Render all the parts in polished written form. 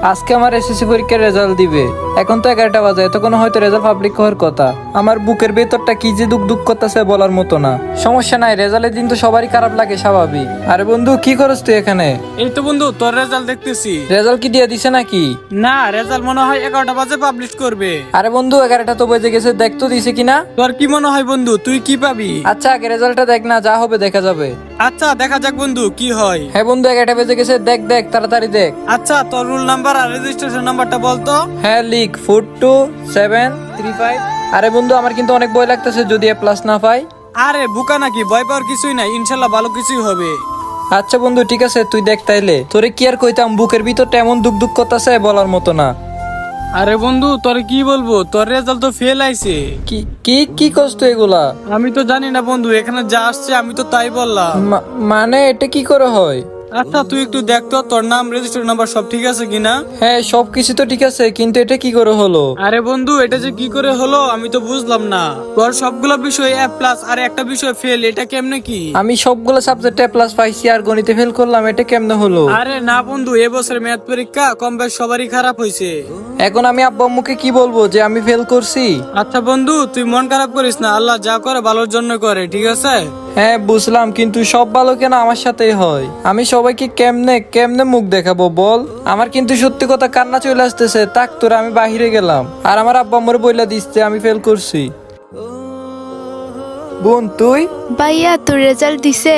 আজকে আমার এসএসসি পরীক্ষার রেজাল্ট দিবে। এখন তো 11টা বাজে, তখন হয়তো রেজাল্ট পাবলিক হওয়ার কথা। আমার বুকের ভেতরটা কি যে দুঃখ দুঃখ করতেছে বলার মতো না। সমস্যা নাই, রেজাল্টের দিন তো সবারই খারাপ লাগে, স্বাভাবিক। আরে বন্ধু কি করছ তুই এখানে? এই তো বন্ধু তোর রেজাল্ট দেখতেছি। রেজাল্ট কি দিয়ে দিছে নাকি? না, রেজাল্ট মনে হয় 11টা বাজে পাবলিশ করবে। আরে বন্ধু 11টা তো বেজে গেছে, দেখ তো দিছে কিনা। তোর কি মনে হয় বন্ধু, তুই কি পাবি? আচ্ছা আগে রেজাল্টটা দেখ না, যা হবে দেখা যাবে। আচ্ছা দেখা যাক বন্ধু কি হয়। হ্যাঁ বন্ধু 11টা বেজে গেছে, দেখ দেখ তাড়াতাড়ি দেখ। আচ্ছা তোর রোল নাম্বার আর রেজিস্ট্রেশন নাম্বারটা বলতো। হ্যাঁ লিখ 427535। আরে বন্ধু আমার কিন্তু অনেক ভয় লাগতেছে যদি এ প্লাস না পাই। আরে বুকা নাকি, ভয় পাওয়ার কিছুই নাই, ইনশাল্লাহ ভালো কিছুই হবে। আচ্ছা বন্ধু ঠিক আছে, তুই দেখ তাইলে। তোরে কি আর কইতাম, বুকের ভিতরটা এমন দুঃখ দুঃখ করতেছে বলার মতো না। আরে বন্ধু তোর কি বলবো, তোর রেজাল্ট তো ফেল আইছে। কি কি কি কষ্ট এগুলা? আমি তো জানি না বন্ধু, এখানে যা আসছে আমি তো তাই বললাম। মানে এটা কি করে হয়? আচ্ছা তুই একটু দেখ তো তোর নাম রেজিস্টার নাম্বার সব ঠিক আছে কিনা। হ্যাঁ সবকিছু তো ঠিক আছে, কিন্তু এটা কি করে হলো? আরে বন্ধু এটা যে কি করে হলো আমি তো বুঝলাম না। তোর সবগুলো বিষয় এ প্লাস আর একটা বিষয় ফেল, এটা কেমনে কি? আমি সবগুলো সাবজেক্টে প্লাস পাইছি আর গণিতে ফেল করলাম, এটা কেমনে হলো? আরে না বন্ধু, এবছর ম্যাথ পরীক্ষা কম বেশ সবারই খারাপ হয়েছে। এখন আমি আব্বু আম্মুকে কি বলবো যে আমি ফেল করছি? আচ্ছা বন্ধু তুই মন খারাপ করিস না, আল্লাহ যা করে ভালোর জন্য করে, ঠিক আছে? হ্যাঁ বুঝলাম, কিন্তু সব ভালো কেন আমার সাথেই হয়? আমি সবাইকে কেমনে কেমনে মুখ দেখাবো বল? আমার কিন্তু সত্যি কথা কান্না চলে আসতেছে। তাক তোরা আমি বাহিরে গেলাম আর আমার আব্বা আম্মুরে বইলা দিচ্ছে আমি ফেল করছি। বোন তুই? ভাইয়া তোর রেজাল্ট দিছে?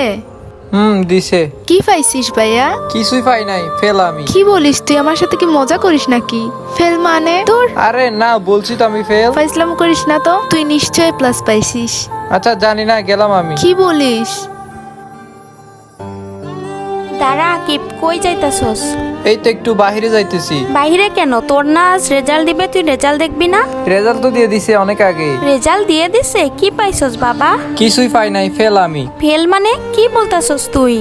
দিছে। কি পাইছিস ভাইয়া? কিছুই পাই নাই, ফেল আমি। কি বলিস তুই? আমার সাথে কি মজা করিস নাকি? ফেল মানে তোর? আরে না বলছি তো আমি ফেল। ফাইজলাম করিস না তো, তুই নিশ্চয় প্লাস পাইছিস। আচ্ছা জানি না, গেলাম আমি। কি বলিস? দাঁড়া আকিব, কই যাইতাছস? এই তো একটু বাহিরে যাইতেছি। বাইরে কেন? তোর না আজ রেজাল্ট দিবে, তুই রেজাল্ট দেখবি না? রেজাল্ট তো দিয়ে দিছে অনেক আগে। রেজাল্ট দিয়ে দিছে? কি পাইছস বাবা? কিছুই পাই নাই, ফেল আমি। ফেল মানে কি বলতাছস তুই?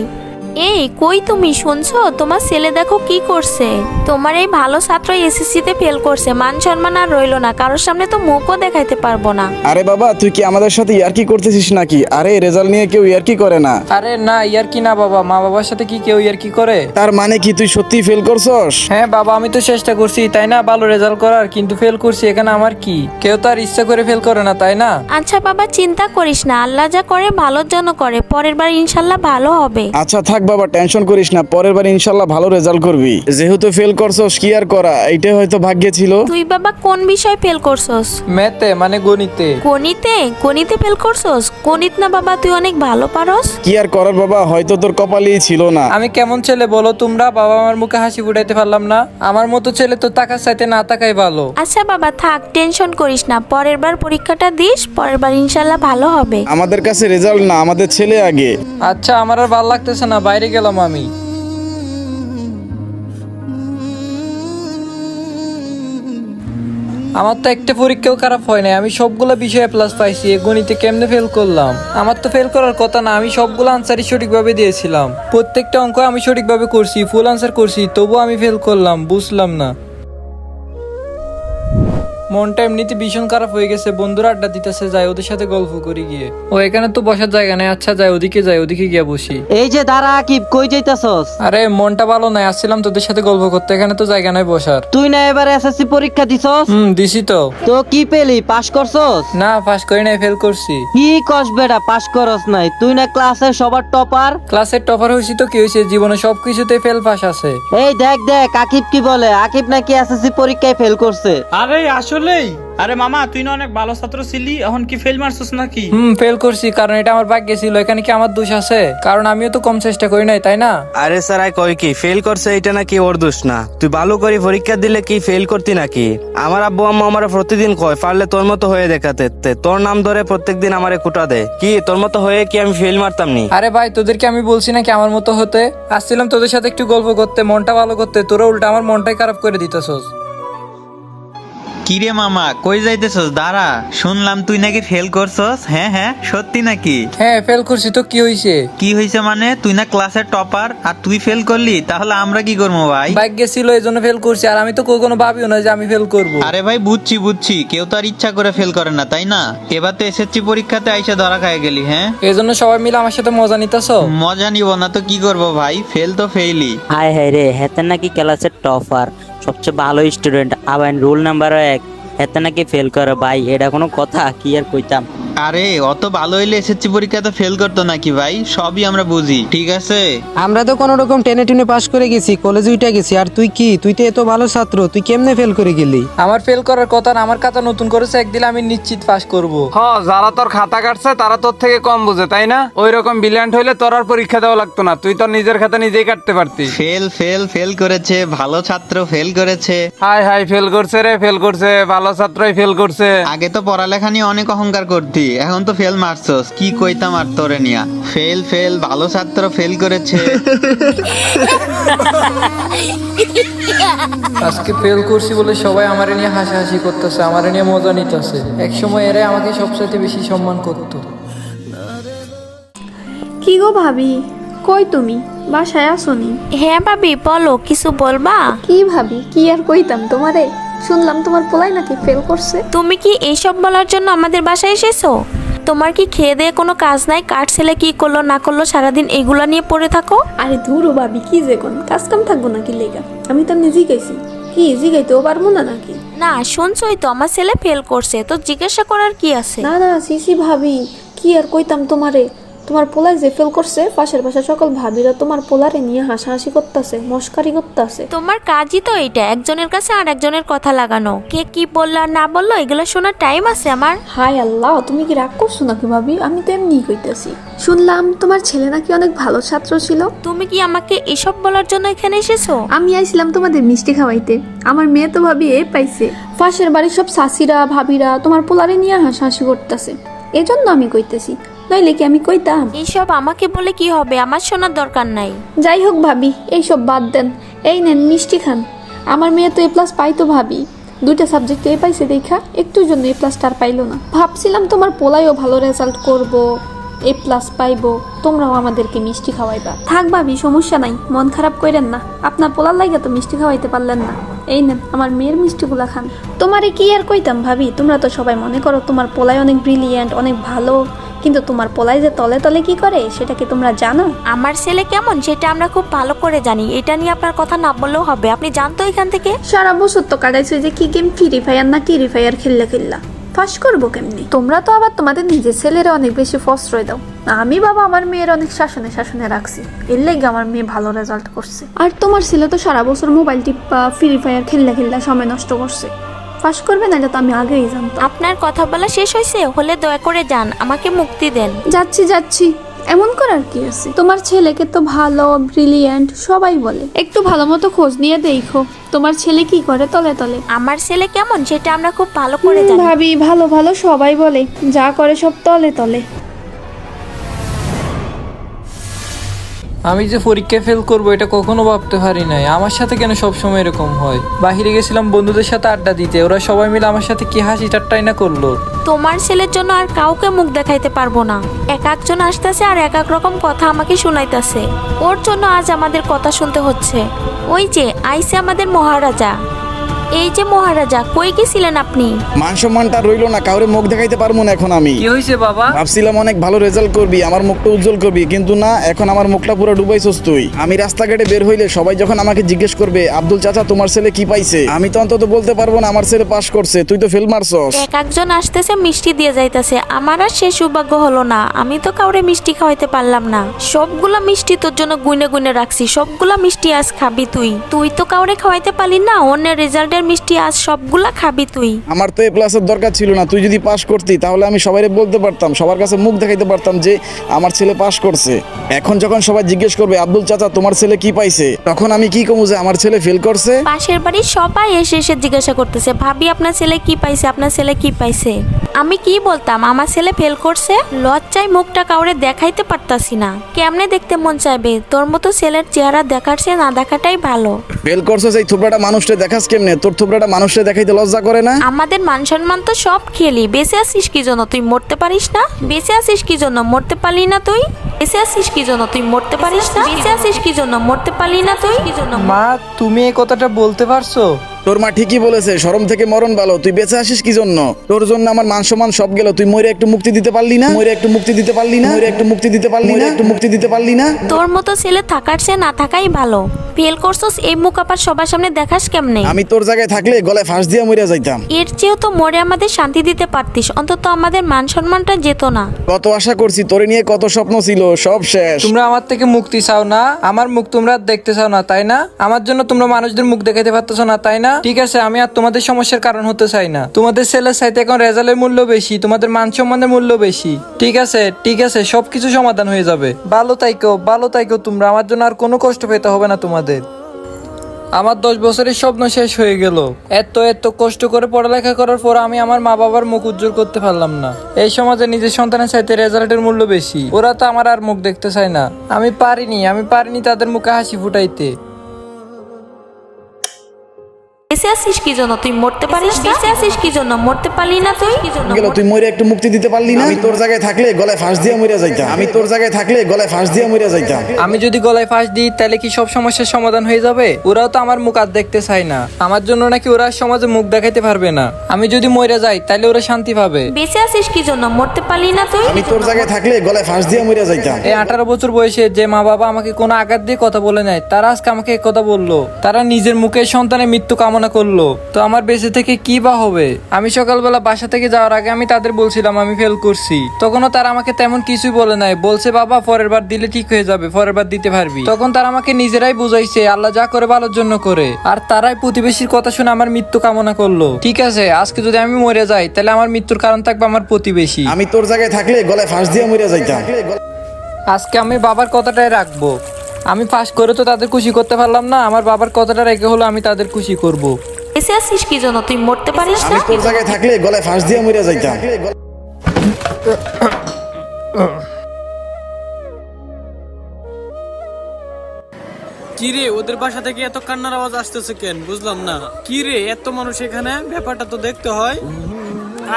এই কই তুমি শুনছো? তোমার ছেলে দেখো কি করছে। তোমার এই ভালো ছাত্র এসএসসি তে ফেল করছে, মান সম্মান আর রইলো না, কারোর সামনে তো মুখও দেখাইতে পারবো না। আরে বাবা তুই কি আমাদের সাথে ইয়ার্কি করতেছিস নাকি? আরে রেজাল্ট নিয়ে কেউ ইয়ার্কি করে না। আরে না ইয়ার কি না বাবা, মা বাবার সাথে কি কেউ ইয়ার কি করে? তার মানে কি তুই সত্যি ফেল করছস? হ্যাঁ বাবা আমি তো চেষ্টা করছি তাই না ভালো রেজাল্ট করার, কিন্তু ফেল করছি। এখানে আমার কি? কেউ তো আর ইচ্ছা করে ফেল করে না তাই না? আচ্ছা বাবা চিন্তা করিস না, আল্লাহ যা করে ভালোর জন্য করে, পরের বার ইনশাল্লাহ ভালো হবে। আচ্ছা থাক বাবা, টেনশন করিস না, পরের বার ইনশাল্লাহ ভালো রেজাল্ট করবি। যেহেতু ফেল করছস কি আর করা, এইটাই হয়তো ভাগ্যে ছিল। তুই বাবা কোন বিষয় ফেল করছস? ম্যাথে মানে গণিতে। গণিতে? গণিতে ফেল করছস? গণিত না বাবা, তুই অনেক ভালো পারস। কি আর করার বাবা, হয়তো তোর কপালেই ছিল না। আমি কেমন ছেলে বলো তোমরা? বাবা আমার মুখে হাসি ফুটাইতে পারলাম না। আমার মতো ছেলে তো টাকার চাইতে না টাকাই ভালো। আচ্ছা বাবা থাক, টেনশন করিস না, পরের বার পরীক্ষাটা দিস, পরের বার ইনশাল্লাহ ভালো হবে। আমাদের কাছে রেজাল্ট না, আমাদের ছেলে আগে। আচ্ছা আমার আর ভালো লাগতেছে না, বাইরে গেলাম আমি। আমার তো একটা পরীক্ষাও খারাপ হয় নাই, আমি সবগুলো বিষয়ে প্লাস পাইছি। গণিতে কেমনে ফেল করলাম? আমার তো ফেল করার কথা না, আমি সবগুলো আনসারই সঠিকভাবে দিয়েছিলাম। প্রত্যেকটা অঙ্ক আমি সঠিকভাবে করছি, ফুল আনসার করছি, তবুও আমি ফেল করলাম, বুঝলাম না। মনটা এমনিতে ভীষণ খারাপ হয়ে গেছে। বন্ধুরা আড্ডা দিতেছে, যাই ওদের সাথে গল্প করি গিয়ে। ও এখানে তো বসার জায়গা নেই। আচ্ছা যাই ওদিকে, যাই ওদিকে গিয়ে বসি। এই যে দাঁড়া আকিব, কই যাইতাছস? আরে মনটা ভালো নাই, আসছিলাম তোদের সাথে গল্প করতে, এখানে তো জায়গা নাই বসার। তুই না এবার এসএসসি পরীক্ষা দিছস? দিছি তো। তো কি পেলি, পাস করছস? না পাস করি নাই, ফেল করছি। কি কস বেটা, পাস করস নাই? তুই না ক্লাসের সবার টপার। ক্লাসের টপার হয়েছি তো কি হয়েছে, জীবনে সবকিছুতে ফেল পাস আছে। এই দেখ দেখ আকিব কি বলে, আকিব নাকি এসএসসি পরীক্ষায় ফেল করছে। আরে আসলেই? আরে মামা তুই না অনেক ভালো ছাত্র ছিলি, এখন কি ফেল মারছস নাকি? ফেল করছি, কারণ এটা আমার ভাগ্যে ছিল। এখানে কি আমার দোষ আছে? কারণ আমিও তো কম চেষ্টা করি নাই তাই না? আরে স্যার কই কি ফেল করছে, এটা নাকি ওর দোষ না? তুই ভালো করে পরীক্ষা দিলে কি ফেল করতি নাকি? আমার আব্বু আম্মা আমার প্রতিদিন কয় পারলে তোর মতো হয়ে দেখাতে, তোর নাম ধরে প্রত্যেকদিন আমারে কুটা দেয়। কি তোর মতো হয়ে কি আমি ফেল মারতাম নি? আরে ভাই তোদেরকে আমি বলছি নাকি আমার মতো হতে? আসছিলাম তোদের সাথে একটু গল্প করতে, মনটা ভালো করতে, তোরা উল্টা আমার মনটাই খারাপ করে দিতেছস। কিরে মামা কই যাইতেছস? দাঁড়া, শুনলাম তুই নাকি ফেল করছস। হ্যাঁ হ্যাঁ সত্যি নাকি? হ্যাঁ ফেল করছি তো কি হয়েছে? কি হয়েছে মানে? তুই না ক্লাসের টপার আর তুই ফেল করলি, তাহলে আমরা কি করবো ভাই? ভাগ্যে ছিল এই জন্য ফেল করছি, আর আমি তো কখনো ভাবিও না যে আমি ফেল করবো। আরে ভাই বুঝছি বুঝছি, কেউ তো আর ইচ্ছা করে ফেল করে না তাই না? এবার তো এসএসসি পরীক্ষাতে আইসা ধরা খায় গেলি। হ্যাঁ এই জন্য সবাই মিলে আমার সাথে মজা নিতেছো। মজা নিব না তো কি করবো ভাই, ফেল তো ফেইলি। হায় হায় রে, হেতেন নাকি ক্লাসের টপার। সবচেয়ে ভালো স্টুডেন্ট আবার রোল নাম্বার 1 এতে নাকি ফেল করে ভাই, এটা কোনো কথা? কি আর কইতাম। আরে অত ভালো হইলে এসএসসি পরীক্ষাতে ফেল করতো নাকি ভাই? সবই আমরা বুঝি, ঠিক আছে? আমরা তো কোনো রকম টেনে টুনে পাশ করে গেছি, কলেজে উঠে গেছি। আর তুই কি? তুই তো এত ভালো ছাত্র, তুই কেমনে ফেল করে গেলি? আমার ফেল করার কথা না, আমার খাতা নতুন করেছে, একদিন আমি নিশ্চিত পাস করব। যারা তোর খাতা কাটছে তারা তোর থেকে কম বুঝে, তাই না? ওই রকম ব্রিলিয়ান্ট হইলে তোর আর পরীক্ষা দেওয়া লাগতো না, তুই তোর নিজের খাতা নিজেই কাটতে পারতি। ফেল ফেল ফেল করেছে, ভালো ছাত্র ফেল করেছে। হাই হাই, ফেল করছে রে, ফেল করছে, ভালো ছাত্রই ফেল করছে। আগে তো পড়ালেখা নিয়ে অনেক অহংকার করতি, এখন তো ফেল মারছস, কি কইতাম আর তোরে নিয়া? ফেল ফেল, ভালো ছাত্র ফেল করেছে। আজকে ফেল করছি বলে সবাই আমারে নিয়ে হাসাহাসি করতেছে, আমারে নিয়ে মজা নিতেছে। একসময় এরাই আমাকে সবচেয়ে বেশি সম্মান করতো। কি গো ভাবি, কই তুমি? বাসায় আসোনি? হ্যাঁ ভাবি বলো, কিছু বলবা? কি ভাবি, কি আর কইতাম তোমারে? শুনলাম তোমার পোলাই নাকি ফেল করছে। তুমি কি এইসব বলার জন্য আমাদের বাসায় এসেছো? তোমার কি খেয়ে দিয়ে কোনো কাজ নাই? কার ছেলে কি করলো না করলো সারাদিন এগুলা নিয়ে পড়ে থাকো। আরে ধুরো ভাবি, কি যে কোন কাজ কাম থাকবো নাকি লেগা? আমি তো নিজেই গেছি, কি জিগাইতেও পারবো না নাকি? না শুনছোই তো, আমার ছেলে ফেল করছে, তো জিজ্ঞাসা করার কি আছে? না না সিসি ভাবি, কি আর কইতাম তোমারে? তোমার পোলাই যে ফেল করছে, পাশের বাসা সকল ভাবিরা তোমার পোলারে নিয়ে হাসাহাসি করতেছে, মস্কারি করতেছে। তোমার কাজই তো এইটা, একজনের কাছে আর একজনের কথা লাগানো। কে কি বললো আর না বললো এগুলো শোনার টাইম আছে আমার? হায় আল্লাহ, তুমি কি রাগ করছো নাকি ভাবি? আমি তো এমনি কইতেছি। শুনলাম তোমার ছেলে নাকি অনেক ভালো ছাত্র ছিল। তুমি কি আমাকে এসব বলার জন্য এখানে এসেছো? আমি আইছিলাম তোমাদের মিষ্টি খাওয়াইতে। আমার মেয়ে তো ভাবি এ পাইছে। পাশের বাড়ির সব শাশিরা ভাবিরা তোমার পোলারে নিয়ে হাসাহাসি করতেছে, এজন্য আমি কইতেছি, নইলে কি আমি কইতাম? এইসব আমাকে বলে কি হবে? আমার শোনার দরকার নাই। যাই হোক ভাবি, এইসব বাদ দেন, এই নেন মিষ্টি খান। আমার মেয়ে তো A+ পাইতো ভাবি, 2টা সাবজেক্টে A পাইছে দেখা একটুর জন্য A+ আর পাইলো না। ভাবছিলাম তোমার পোলাইও ভালো রেজাল্ট করব, A+ পাইবো, তোমরাও আমাদেরকে মিষ্টি খাওয়াইবা। থাক ভাবি, সমস্যা নাই, মন খারাপ কইরেন না। আপনার পোলার লাইগা তো মিষ্টি খাওয়াইতে পারলেন না, এই নেন আমার মেয়ের মিষ্টিগুলা খান। তোমারে কি আর কইতাম ভাবি, তোমরা তো সবাই মনে করো তোমার পোলাই অনেক ব্রিলিয়েন্ট, অনেক ভালো, কিন্তু তোমার পোলাই যে তলে তলে কি করে সেটা কি তোমরা জানো? আমার ছেলে কেমন সেটা আমরা খুব ভালো করে জানি, এটা নিয়ে আপনার কথা না বললেও হবে। আপনি জানতো এখান থেকে? সারা বছর তো কাটাইছো যে কি গেম, ফ্রি ফায়ার না টিরি ফায়ার খেললা ফাঁস করবো কেমনি? তোমরা তো আবার তোমাদের নিজের ছেলেরা অনেক বেশি প্রশ্রয় দাও। আমি বাবা আমার মেয়ের অনেক শাসনে রাখছি, এর লেগে আমার মেয়ে ভালো রেজাল্ট করছে। আর তোমার ছেলে তো সারা বছর মোবাইল টিপা ফ্রি ফায়ার খেললা সময় নষ্ট করছে। ফাঁস করবে না, এটা তো আমি আগেই জানতাম। আপনার কথা বলা শেষ হয়েছে? হলে দয়া করে যান, আমাকে মুক্তি দেন। যাচ্ছি, এমন করার কি আছে? তোমার ছেলেকে তো ভালো ব্রিলিয়েন্ট সবাই বলে, একটু ভালো মতো খোঁজ নিয়ে দেখো তোমার ছেলে কি করে তলে তলে। আমার ছেলে কেমন সেটা আমরা খুব ভালো করে জানি। ভাবি ভালো সবাই বলে, যা করে সব তলে তলে। আমি যে পরীক্ষায় ফেল করবো এটা কখনো ভাবতে পারি নাই। আমার সাথে কেন সবসময় এরকম হয়? বাহিরে গেছিলাম বন্ধুদের সাথে আড্ডা দিতে, ওরা সবাই মিলে আমার সাথে কি হাসি ঠাট্টাই না করলো। তোমার ছেলের জন্য আর কাউকে মুখ দেখাইতে পারবো না। এক একজন আসতেছে আর এক এক রকম কথা আমাকে শুনাইতেছে, ওর জন্য আজ আমাদের কথা শুনতে হচ্ছে। ওই যে আইসে আমাদের মহারাজা। এই যে মহারাজা, কই গেছিলেন আপনি? মান সম্মানটা রইলো না, কাউরে মুখ দেখাইতে পারবো না এখন আমি। কি হয়েছে বাবা? ভাবছিলাম অনেক ভালো রেজাল্ট করবি, আমার মুখটা উজ্জ্বল করবি, কিন্তু না, এখন আমার মুখটা পুরো ডুবাইছস তুই। আমি রাস্তাঘাটে বের হইলে সবাই যখন আমাকে জিজ্ঞেস করবে আব্দুল চাচা তোমার ছেলে কি পাইছে, আমি তো অন্তত বলতে পারবো না আমার ছেলে পাস করছে, তুই তো ফেল মারছস। এক একজন আসতেছে মিষ্টি দিয়ে যাইতেছে, আমার আর সে সৌভাগ্য হলো না। আমি তো কাউরে মিষ্টি খাওয়াইতে পারলাম না। সবগুলা মিষ্টি তোর জন্য গুনে রাখছি, সবগুলা মিষ্টি আজ খাবি তুই। তুই তো কাউরে খাওয়াইতে পারলি না, অন্যের রেজাল্টের মিষ্টি আজ সবগুলা খাবি তুই। আমার তো A+ এর দরকার ছিল না, তুই যদি পাস করতি তাহলে আমি সবাইরে বলতে পারতাম, সবার কাছে মুখ দেখাইতে পারতাম যে আমার ছেলে পাস করছে। এখন যখন সবাই জিজ্ঞেস করবে আব্দুল চাচা তোমার ছেলে কি পাইছে, তখন আমি কি কমু যে আমার ছেলে ফেল করছে? পাশের বাড়ির সবাই এসে জিজ্ঞাসা করতেছে, ভাবি আপনার ছেলে কি পাইছে, আপনার ছেলে কি পাইছে। আমি কি বলতাম, আমার ছেলে ফেল করছে? লজ্জায় মুখটা কাউরে দেখাইতে পারতাছি না। কেমনে দেখতে মন চাইবে? তোর মতো ছেলের চেহারা দেখার চেয়ে না দেখাটাই ভালো। ফেল করছস এই থোবড়াটা মানুষটা দেখাস কেমনে? তোর থোবড়াটা মানুষটা দেখাইতে লজ্জা করে না? আমাদের মান সম্মান তো সব খেলি। বেঁচে আছিস কি জন্য? তুই মরতে পারিস না? বেঁচে আছিস কি জন্য? মরতে পারলি না তুই? বেঁচে আছিস কি জন্য? তুই মরতে পারিস না? বেঁচে আছিস কি জন্য? মরতে পারলি না তুই? কি জন্য? মা, তুমি এই কথাটা বলতে পারছো? তোর মা ঠিকই বলেছে, শরম থেকে মরণ ভালো। তুই বেঁচে আসিস কি জন্য? তোর জন্য আমার মান সম্মান সব গেল। তুই মরে একটু মুক্তি দিতে পারলি না? মরে একটু মুক্তি দিতে পারলি না? মরে একটু মুক্তি দিতে পারলি না? একটু মুক্তি দিতে পারলি না? তোর মতো ছেলে থাকার চেয়ে না থাকাই ভালো। ফেল করছস, এই মুখ আবার সবার সামনে দেখাস কেমনে? আমি তোর জায়গায় থাকলে গলায় ফাঁস দিয়ে মরে যাইতাম। এর চেয়েও তো মরে আমাদের শান্তি দিতে পারতিস, অন্তত আমাদের মান সম্মানটা যেত না। কত আশা করছি, তোরে নিয়ে কত স্বপ্ন ছিল, সব শেষ। তোমরা আমার থেকে মুক্তি চাও না, আমার মুখ তোমরা আর দেখতে চাও না, তাই না? আমার জন্য তোমরা মানুষদের মুখ দেখাতে পারতেছো না, তাই না? ঠিক আছে, আমি আর তোমাদের সমস্যার কারণ হতে চাই না। তোমাদের ছেলের চাইতে এখন রেজাল্টের মূল্য বেশি, তোমাদের মান সম্মানের মূল্য বেশি। ঠিক আছে, ঠিক আছে, সবকিছু সমাধান হয়ে যাবে। ভালো তাইকো, ভালো তাইকো তোমরা। আমার জন্য আর কোনো কষ্ট পেতে হবে না তোমাদের। আমার 10 বছরের স্বপ্ন শেষ হয়ে গেল। এত এত কষ্ট করে পড়ালেখা করার পর আমি আমার মা বাবার মুখ উজ্জ্বল করতে পারলাম না। এই সমাজে নিজের সন্তানের চাইতে রেজাল্টের মূল্য বেশি। ওরা তো আমার আর মুখ দেখতে চায় না। আমি পারিনি তাদের মুখে হাসি ফুটাইতে। বেঁচে আছিস কি জন্য? তুই মরতে পারিস না? বেঁচে আছিস কি জন্য? মরতে পারলি না তুই? কি জন্য? গেল তুই মরে একটু মুক্তি দিতে পারলি না? আমি তোর জায়গায় থাকলে গলায় ফাঁস দিয়ে মরে যাইতাম। আমি তোর জায়গায় থাকলে গলায় ফাঁস দিয়ে মরে যাইতাম। আমি যদি গলায় ফাঁস দিই তাহলে কি সব সমস্যার সমাধান হয়ে যাবে? ওরাও তো আমার মুখ আর দেখতে চায় না। আমার জন্য নাকি ওরা সমাজে মুখ দেখাইতে পারবে না। আমি যদি মরে যাই তাহলে ওরা শান্তি পাবে। বেঁচে আছিস কি জন্য? মরতে পারলি না তুই? আমি তোর জায়গায় থাকলে গলায় ফাঁস দিয়ে মরে যাইতাম। এই 18 বছর বয়সে যে মা বাবা আমাকে কোনো আঘাত দিয়ে কথা বলে নাই, তারা আজকে আমাকে এক কথা বললো। তারা নিজের মুখে সন্তানের মৃত্যু কামনা করলো। তো আমার বেঁচে থেকে কি বা হবে? আমি সকালবেলা বাসা থেকে যাওয়ার আগে আমি তাদের বলছিলাম আমি ফেল করছি। তখনও তারা আমাকে তেমন কিছুই বলে নাই। বলছে বাবা পরের বার দিলে ঠিক হয়ে যাবে, পরের বার দিতে পারবি। তখন তারা আমাকে নিজেরাই বুঝাইছে আল্লাহ যা করে ভালোর জন্য করে। আর তারাই প্রতিবেশীর কথা শুনে আমার মৃত্যু কামনা করলো। ঠিক আছে, আজকে যদি আমি মরে যাই তাহলে আমার মৃত্যুর কারণ থাকবে আমার প্রতিবেশী। আমি তোর জায়গায় থাকলে গলায় ফাঁস দিয়ে মরে যাইতাম। আজকে আমি বাবার কথাটাই রাখবো। আমি ফাঁস করে তো তাদের খুশি করতে পারলাম না, আমার বাবার কথাটা রেখে হলো আমি তাদের খুশি করব। বেঁচে আছিস কি জন্য? তুই মরতে পারিস আমি না? তোর জায়গায় থাকলে গলায় ফাঁস দিয়ে মরে যাইতাম। কি রে, ওদের বাসা থেকে এত কান্নার আওয়াজ আসতেছে কেন? বুঝলাম না। কি রে, এত মানুষ এখানে? ব্যাপারটা তো দেখতে হয়।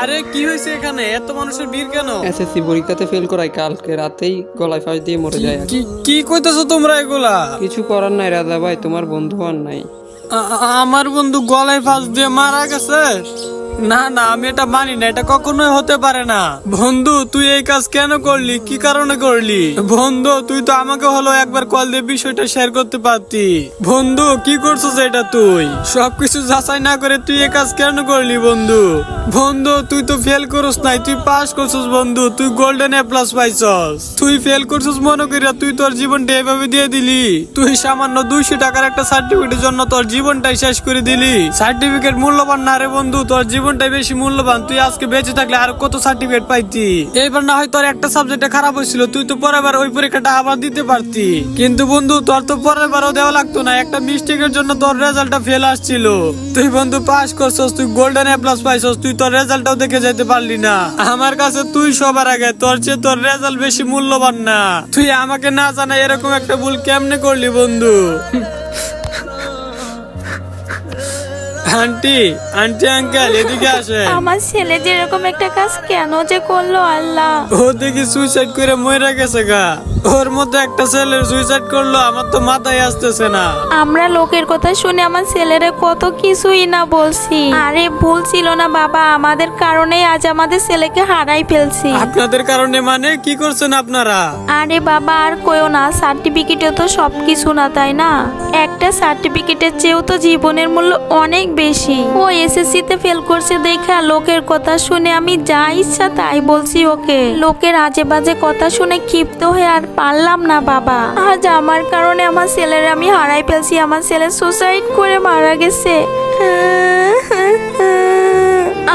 আরে কি হয়েছে এখানে? এত মানুষের ভিড় কেন? এসএসসি পরীক্ষাতে ফেল করায় কালকে রাতেই গলায় ফাঁস দিয়ে মরে যায়। কি কইতেছো তোমরা এগুলা? কিছু করার নাই রাজা ভাই, তোমার বন্ধু আর নাই। আমার বন্ধু গলায় ফাঁস দিয়ে মারা গেছে? না না, আমি এটা মানি না। এটা কখনোই হতে পারে না। বন্ধু তুই এই কাজ কেন করলি? কি কারণে করলি? বন্ধু তুই তো আমাকে হলো একবার কল দিয়ে বিষয়টা শেয়ার করতে পারতি। বন্ধু কি করছিস এটা? তুই সবকিছু যাচাই না করে তুই এই কাজ কেন করলি? বন্ধু বন্ধু তুই তো ফেল করছ নাই, তুই পাস করছিস। বন্ধু তুই গোল্ডেন A+ পাইছস। তুই ফেল করছিস মনে করিয়া তুই তোর জীবনটা এভাবে দিয়ে দিলি? তুই সামান্য 200 টাকার একটা সার্টিফিকেটের জন্য তোর জীবনটাই শেষ করে দিলি। সার্টিফিকেট মূল্যবান না রে বন্ধু, তোর জীবনটাই বেশি মূল্যবান। তুই আজকে বেঁচে থাকলে আর কত সার্টিফিকেট পাইতি। এবার না হয় তোর একটা সাবজেক্টে খারাপ হয়েছিল, তুই তো পরের বার ওই পরীক্ষাটা আবার দিতে পারতি। কিন্তু বন্ধু তোর তো পরের বারও দেওয়া লাগতো না। একটা মিস্টেকের জন্য তোর রেজাল্টটা ফেল আসছিল। তুই বন্ধু পাস করছস, তুই গোল্ডেন A+ পাইছস, তুই তোর রেজাল্টটাও দেখে যেতে পারলি না। আমার কাছে তুই সবার আগে, তোর চেয়ে তোর রেজাল্ট বেশি মূল্যবান না। তুই আমাকে না জানাই এরকম একটা ভুল কেমনে করলি বন্ধু? আন্টি আঙ্কেল এদিকে আসে। আমার ছেলে যেরকম একটা কাজ কেন যে করলো আল্লাহ। ও দেখি সুইসাইড করে মরে গেছে গা। ওর মধ্যে একটা ছেলের সুইসাইড করলো, আমার তো মাথায় আসতেছে না। আমরা লোকের কথা শুনে আমার ছেলেরে কত কিছুই না বলছি। আরে ভুল ছিল না বাবা, আমাদের কারণেই আজ আমাদের ছেলেকে হারাই ফেলছি। আপনাদের কারণে মানে? কি করছেন আপনারা? আরে বাবা আর কইও না, সার্টিফিকেটে তো সবকিছু না, তাই না? একটা সার্টিফিকেটের চেয়েও তো জীবনের মূল্য অনেক বেশি। ও এসএসসিতে ফেল করছে দেখা লোকের কথা শুনে আমি যা ইচ্ছা তাই বলছি ওকে। লোকের আজে বাজে কথা শুনে ক্ষিপ্ত হয়ে আর পারলাম না বাবা। আজ আমার কারণে আমার ছেলের আমি হারাই ফেলছি। আমার ছেলে সুসাইড করে মারা গেছে।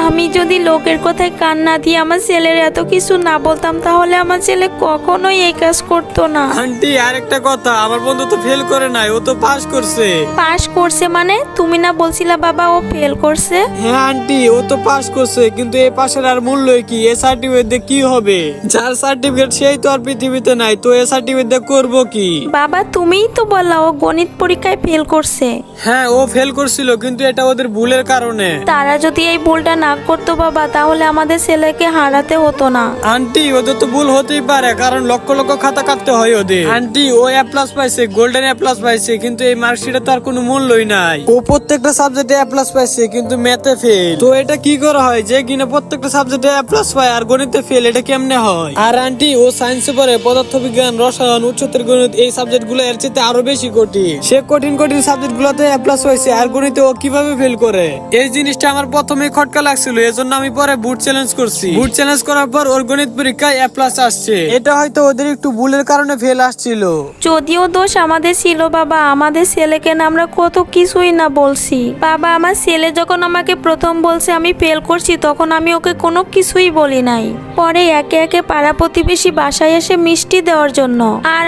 আমি যদি লোকের কথায় কান না দিয়ে আমার ছেলের এত কিছু না বলতাম তাহলে আমার ছেলে কখনোই এই কাজ করতো না। আন্টি আরেকটা কথা, আমার বন্ধু তো ফেল করে নাই, ও তো পাস করছে। পাস করছে মানে? তুমি না বলছিলা বাবা ও ফেল করছে? হ্যাঁ আন্টি, ও তো পাস করছে, কিন্তু এই পাশের আর মূল্য কি? এ সার্টিফিকেট দিয়ে কি হবে? যার সার্টিফিকেট সেই তো আর পৃথিবীতে নাই, তো এ সার্টিফিকেট দিয়ে করবো কি? বাবা তুমিই তো বললা ও গণিত পরীক্ষায় ফেল করছে। হ্যাঁ ও ফেল করছিল, কিন্তু এটা ওদের ভুলের কারণে। তারা যদি এই ভুলটা না করতো বাবা, তাহলে আমাদের ছেলেকে হারাতে হতো না। আন্টি ওদের তো ভুল হতেই পারে, কারণ লক্ষ লক্ষ খাতা কাটতে হয় ওদের। আন্টি ও এ প্লাস পাইছে, গোল্ডেন এ প্লাস পাইছে, কিন্তু এই মার্কশিটে তার কোনো মূল্যই নাই। ও প্রত্যেকটা সাবজেক্টে এ প্লাস পাইছে কিন্তু ম্যাথে ফেল। তো এটা কি করা হয় যে কিনা প্রত্যেকটা সাবজেক্টে এ প্লাস পায় আর গণিতে ফেল, এটা কেমনে হয়? আর আন্টি ও সায়েন্সে পড়ে, পদার্থবিজ্ঞান, রসায়ন, উচ্চতর গণিত, এই সাবজেক্ট গুলো এর চেয়ে আরো বেশি কঠিন। সে কঠিন কঠিন সাবজেক্ট গুলোতে এ প্লাস পাইছে আর গণিতে ও কিভাবে ফেল করে? এই জিনিসটা আমার প্রথমে খটকা লাগছিল, এজন্য আমি পরে বুট চ্যালেঞ্জ করছি। বুট চ্যালেঞ্জ করার পর ওর গণিত পরীক্ষায় এ প্লাস আসছে। এটা হয়তো ওদের একটু ভুলের কারণে ফেল আসছিল। যদিও দোষ আমাদের ছিল বাবা, আমাদের ছেলেকে না আমরা কত কিছুই না বলছি। বাবা, আমার ছেলে যখন আমাকে প্রথম বলছে আমি ফেল করছি, তখন আমি ওকে কোনো কিছুই বলি নাই। পরে একে একে পাড়া প্রতিবেশী বাসায় এসে মিষ্টি দেওয়ার জন্য আর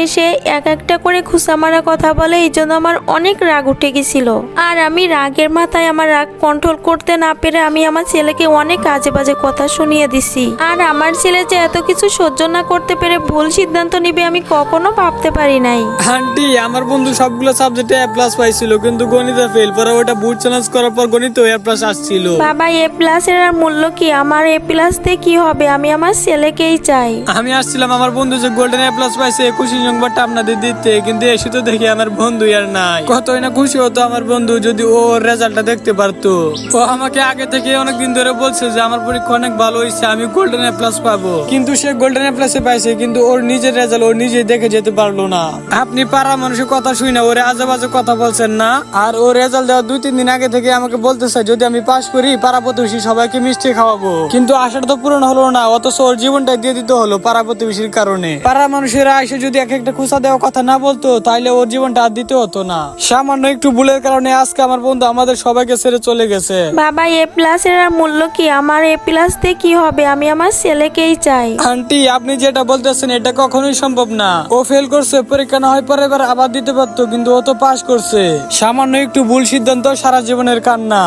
এসে এক একটা করে খুসা মারা কথা বলে, এই জন্য আমার অনেক রাগ উঠে গেছিল। আর আমি রাগের মাথায় আমার রাগ কন্ট্রোল করতে না পেরে আমি আমার ছেলেকে অনেক আজে বাজে কথা শুনিয়ে দিছি। আর আমার ছেলে যে এত কিছু সহ্য না করতে পেরে ভুল সিদ্ধান্ত নিবে আমি কখনো ভাবতে পারি নাই। আন্টি আমার বন্ধু সবগুলো সাবজেক্টে এ প্লাস পাইছিল কিন্তু গণিতে ফেল। পরে ওটা বুট চ্যালেঞ্জ করার পর গণিতে এ প্লাস আসছিল। বাবা, এ প্লাস এর আর মূল্য কি? আমার এ প্লাস দিয়ে কি হবে? আমি আমার ছেলেকেই চাই। আমি আসছিলাম আমার বন্ধু যে গোল্ডেন এ প্লাস পাইছে খুশি সংবাদটা আপনাদের দিতে, কিন্তু এসে তো দেখি আমার বন্ধু আর নাই। কতই না খুশি হতো আমার বন্ধু যদি ওর রেজাল্টটা দেখতে পারতো। ও আমাকে আগে থেকে অনেকদিন ধরে বলছে যে আমার পরীক্ষা অনেক ভালো হয়েছে, আমি গোল্ডেন এ প্লাস পাবো। কিন্তু সে গোল্ডেন এ প্লাসে পাইছে, কিন্তু ওর নিজের রেজাল্ট ওর নিজে দেখে যেতে পারলো না। আপনি পাড়া মানুষের কথা শুই না ওরে আজে বাজে কথা বলছেন না। আর ওর রেজাল্ট দেওয়ার 2-3 দিন আগে থেকে আমাকে বলতেছে যদি আমি পাস করি পাড়া প্রতিবেশী সবাইকে মিষ্টি খাওয়াবো। কিন্তু আশাটা তো পূরণ হলো না, অথচ ওর জীবনটাই দিয়ে দিতে হলো পাড়া প্রতিবেশীর কারণে। পাড়া মানুষেরা এসে যদি এক একটা খুশা দেওয়া কথা না বলতো, তাহলে ওর জীবনটা আর দিতে হতো না। সামান্য একটু ভুলের কারণে আজকে আমার বন্ধু আমাদের সবাইকে ছেড়ে চলে গেছে। বাবা, এ প্লাস এর আর মূল্য কি? আমার এ প্লাস দিয়ে কি হবে? আমি আমার ছেলেকেই চাই। আন্টি আপনি যেটা বলতেছেন এটা কখনোই সম্ভব না। ও ফেল করছে, পরীক্ষা না হয় পরে এবার আবার দিতে পারতো, কিন্তু ও তো পাস করছে। সামান্য একটু ভুল সিদ্ধান্ত সারা জীবনের কান্না।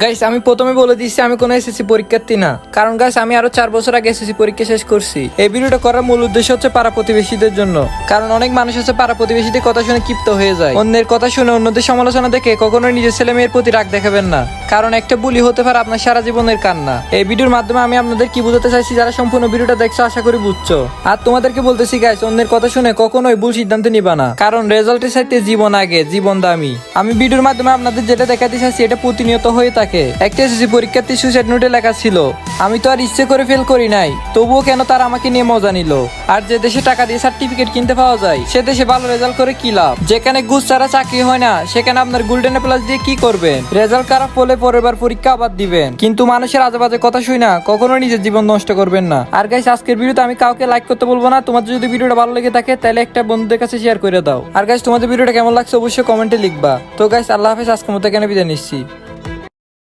গাইস আমি প্রথমে বলে দিচ্ছি আমি কোনো এসএসসি পরীক্ষার্থী না, কারণ গাইস আমি আরো 4 বছর আগে এসএসসি পরীক্ষা শেষ করছি। এই ভিডিওটা করার মূল উদ্দেশ্য হচ্ছে পাড়া প্রতিবেশীদের জন্য, কারণ অনেক মানুষ আছে পাড়া প্রতিবেশীদের কথা শুনে ক্ষিপ্ত হয়ে যায়। অন্যের কথা শুনে অন্যদের সমালোচনা দেখে কখনোই নিজের ছেলে মেয়ের প্রতি রাগ দেখাবেন না, কারণ একটা বুলি হতে পারে আপনার সারা জীবনের কান্না। এই ভিডিওর মাধ্যমে আমি আপনাদের কি বোঝাতে চাইছি, যারা সম্পূর্ণ ভিডিওটা দেখছো আশা করি বুঝছো। আর তোমাদেরকে বলতেছি গাইস, অন্যের কথা শুনে কখনোই ভুল সিদ্ধান্ত নিবা না, কারণ রেজাল্টের সাথে জীবন আগে, জীবন দামি। আমি ভিডিওর মাধ্যমে আপনাদের যেটা দেখাতে চাইছি এটা প্রতিনিয়ত হয়ে থাকে। একটা পরীক্ষার্থী সুইসাইড নোটে লেখা ছিল, আমি তো আর ইচ্ছে করে ফেল করি নাই, তবুও কেন তারা আমাকে নিয়ে মজা নিল। আর যে দেশে টাকা দিয়ে সার্টিফিকেট কিনতে পাওয়া যায় সে দেশে ভালো রেজাল্ট করে কি লাভ? যেখানে ঘুষ ছাড়া চাকরি হয় না সেখানে আপনার গোল্ডেন প্লাস দিয়ে কি করবেন? রেজাল্ট খারাপ হলে পরের বার পরীক্ষা আবার দিবেন, কিন্তু মানুষের আজে বাজে কথা শুই না কখনো নিজের জীবন নষ্ট করবেন না। আর গাইস আজকের ভিডিওতে আমি কাউকে লাইক করতে বলবো না, তোমাদের যদি ভিডিওটা ভালো লেগে থাকে তাহলে একটা বন্ধুদের কাছে শেয়ার করে দাও। আর গাইস তোমাদের ভিডিওটা কেমন লাগছে অবশ্যই কমেন্টে লিখবা। তো গাইস আল্লাহ হাফেজ, আজকের মতো এখানে বিদায় নিচ্ছি।